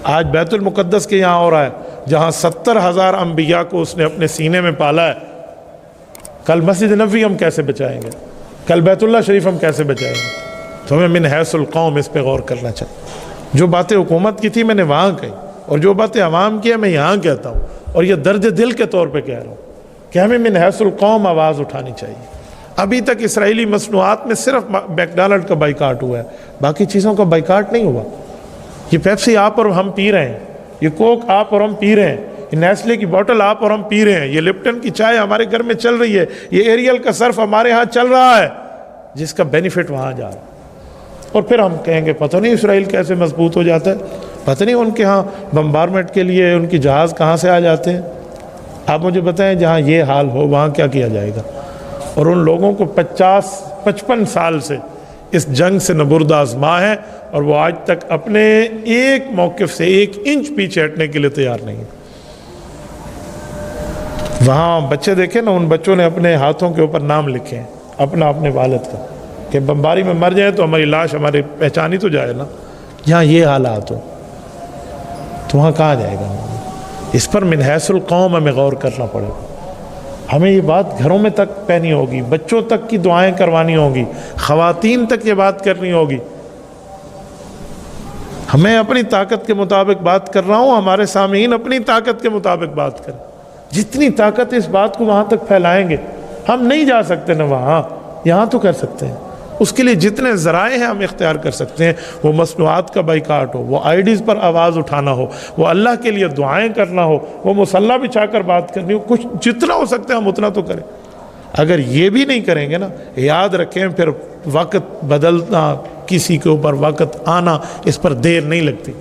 آج بیت المقدس کے یہاں ہو رہا ہے جہاں 70,000 انبیاء کو اس نے اپنے سینے میں پالا ہے. کل مسجد نبوی ہم کیسے بچائیں گے؟ کل بیت اللہ شریف ہم کیسے بچائیں گے؟ تو ہمیں من حیث القوم اس پہ غور کرنا چاہیے. جو باتیں حکومت کی تھی میں نے وہاں کہی، اور جو باتیں عوام کی ہیں میں یہاں کہتا ہوں، اور یہ درد دل کے طور پہ کہہ رہا ہوں کہ ہمیں من حیث القوم آواز اٹھانی چاہیے. ابھی تک اسرائیلی مصنوعات میں صرف میکڈونلڈ کا بائیکاٹ ہوا ہے، باقی چیزوں کا بائیکاٹ نہیں ہوا. یہ پیپسی آپ اور ہم پی رہے ہیں، یہ کوک آپ اور ہم پی رہے ہیں، یہ نیسلے کی بوٹل آپ اور ہم پی رہے ہیں، یہ لپٹن کی چائے ہمارے گھر میں چل رہی ہے، یہ ایریل کا صرف ہمارے ہاں چل رہا ہے، جس کا بینیفٹ وہاں جا رہا ہے. اور پھر ہم کہیں گے پتہ نہیں اسرائیل کیسے مضبوط ہو جاتا ہے، پتہ نہیں ان کے ہاں بمبارمنٹ کے لیے ان کی جہاز کہاں سے آ جاتے ہیں. آپ مجھے بتائیں جہاں یہ حال ہو وہاں کیا کیا جائے گا؟ اور ان لوگوں کو 55 سال سے اس جنگ سے نبرد آزما ہے، اور وہ آج تک اپنے ایک موقف سے 1 انچ پیچھے ہٹنے کے لیے تیار نہیں. وہاں بچے دیکھیں نا، ان بچوں نے اپنے ہاتھوں کے اوپر نام لکھے ہیں اپنے والد کا، کہ بمباری میں مر جائیں تو ہماری لاش ہماری پہچانی تو جائے نا. یہاں یہ حالات ہو تو وہاں کہاں جائے گا؟ اس پر من حیث القوم ہمیں غور کرنا پڑے گا. ہمیں یہ بات گھروں میں تک پہنی ہوگی، بچوں تک کی دعائیں کروانی ہوگی، خواتین تک یہ بات کرنی ہوگی. ہمیں اپنی طاقت کے مطابق بات کر رہا ہوں، ہمارے سامعین اپنی طاقت کے مطابق بات کریں. جتنی طاقت اس بات کو وہاں تک پھیلائیں گے. ہم نہیں جا سکتے نا وہاں، یہاں تو کر سکتے ہیں. اس کے لیے جتنے ذرائع ہیں ہم اختیار کر سکتے ہیں، وہ مصنوعات کا بائیکاٹ ہو، وہ آئی ڈیز پر آواز اٹھانا ہو، وہ اللہ کے لیے دعائیں کرنا ہو، وہ مصلی بچھا کر بات کرنی ہو. کچھ جتنا ہو سکتا ہے ہم اتنا تو کریں. اگر یہ بھی نہیں کریں گے نا، یاد رکھیں پھر وقت بدلنا، کسی کے اوپر وقت آنا، اس پر دیر نہیں لگتی.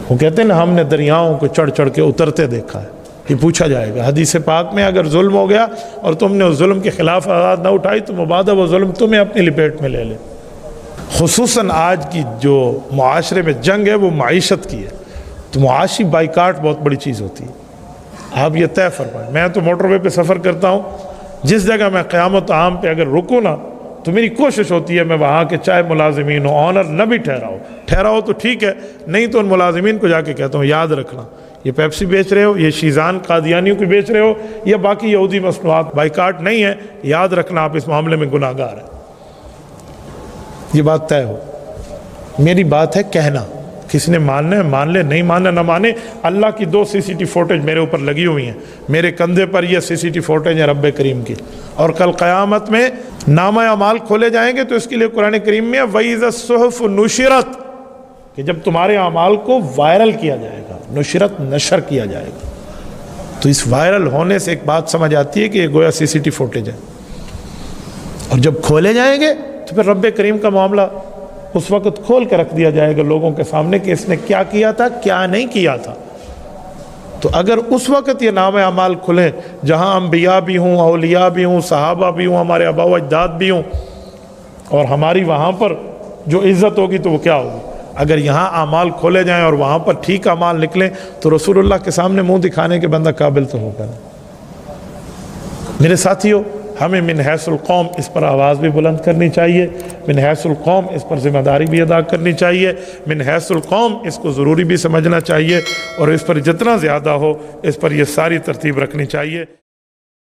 وہ کہتے ہیں نا ہم نے دریاؤں کو چڑھ چڑھ کے اترتے دیکھا ہے. یہ پوچھا جائے گا حدیث پاک میں، اگر ظلم ہو گیا اور تم نے اس ظلم کے خلاف آواز نہ اٹھائی تو مبادا وہ ظلم تمہیں اپنی لپیٹ میں لے لے. خصوصاً آج کی جو معاشرے میں جنگ ہے وہ معیشت کی ہے، تو معاشی بائیکاٹ بہت بڑی چیز ہوتی ہے. آپ یہ طے فرمائیں. میں تو موٹر وے پہ سفر کرتا ہوں، جس جگہ میں قیامت عام پہ اگر رکوں نا تو میری کوشش ہوتی ہے میں وہاں کے چاہے ملازمین ہو، آنر نہ بھی ٹھہرا ہو تو ٹھیک ہے، نہیں تو ان ملازمین کو جا کے کہتا ہوں یاد رکھنا یہ پیپسی بیچ رہے ہو، یہ شیزان قادیانیوں کی بیچ رہے ہو، یا باقی یہودی مصنوعات بائیکاٹ نہیں ہے، یاد رکھنا آپ اس معاملے میں گناہ گار ہیں. یہ بات طے ہو. میری بات ہے کہنا، کسی نے ماننا ہے مان لے، نہیں ماننا نہ مانے. اللہ کی 2 CCTV فوٹیج میرے اوپر لگی ہوئی ہیں، میرے کندھے پر یہ CCTV فوٹیج ہے رب کریم کی. اور کل قیامت میں نامہ اعمال کھولے جائیں گے تو اس کے لیے قرآن کریم میں وَإِذَا الصُّحُفُ نُشِرَتْ، کہ جب تمہارے اعمال کو وائرل کیا جائے گا، نشرت نشر کیا جائے گا. تو اس وائرل ہونے سے ایک بات سمجھ آتی ہے کہ یہ گویا CCTV فوٹیج ہے. اور جب کھولے جائیں گے تو پھر رب کریم کا معاملہ اس وقت کھول کے رکھ دیا جائے گا لوگوں کے سامنے کہ اس نے کیا کیا تھا، کیا نہیں کیا تھا. تو اگر اس وقت یہ نام اعمال کھلیں جہاں انبیاء بھی ہوں، اولیاء بھی ہوں، صحابہ بھی ہوں، ہمارے آباء و اجداد بھی ہوں، اور ہماری وہاں پر جو عزت ہوگی تو وہ کیا ہوگی؟ اگر یہاں اعمال کھولے جائیں اور وہاں پر ٹھیک اعمال نکلیں تو رسول اللہ کے سامنے منہ دکھانے کے بندہ قابل تو ہوگا. میرے ساتھیو، ہمیں من حیث القوم اس پر آواز بھی بلند کرنی چاہیے، من حیث القوم اس پر ذمہ داری بھی ادا کرنی چاہیے، من حیث القوم اس کو ضروری بھی سمجھنا چاہیے، اور اس پر جتنا زیادہ ہو اس پر یہ ساری ترتیب رکھنی چاہیے.